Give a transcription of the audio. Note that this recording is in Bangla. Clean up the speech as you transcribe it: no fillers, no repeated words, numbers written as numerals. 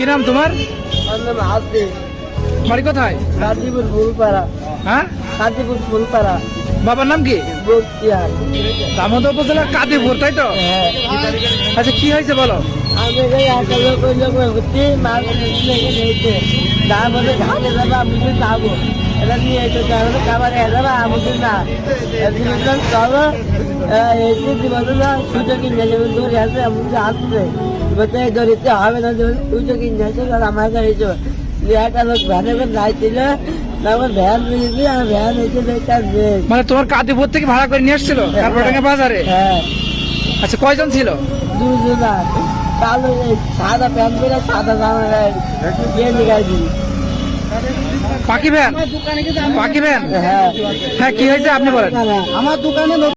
নাম তোমার? বাড়ি কোথায়? কাদিপুর ফুলপাড়া। হ্যাঁ, কাদিপুর ফুলপাড়া। বাবার নাম কি? বক্তিয়ার। দামোদর উপজেলার কাদিপুর, তাই তো? হ্যাঁ। আচ্ছা, কি হয়েছে বলো? আমি একটা লোক ওই লোক ঘুরছি মাছ নিয়েছে, তারপরে ঘাটে যাবো আমি তো যাবো, এটা নিয়ে এসে খাবার যাবো আমি তো না চলো এসে দিবস না সুযোগ কিনে যাবে ধরে আসবে আমি তো আসবে বলতে ধরিতে হবে না, সুযোগ কিনে আসে আমার কাছে একটা লোক ভ্যানে করে যাইছিল, তারপর ভ্যান নিয়েছি আর ভ্যান এসে দেখতাম। মানে তোমার কাদিপুর থেকে ভাড়া করে নিয়ে এসেছিল কারপাটাঙ্গা বাজারে? হ্যাঁ। আচ্ছা, কয়জন ছিল? দুজন। কালো সাদা প্যান্ট করে সাদা জামা গেঞ্জি গাইছি। পাখি ভ্যান? পাখি ভ্যান? হ্যাঁ। হ্যাঁ, কি হয়েছে আপনি বলেন। আমার দোকানে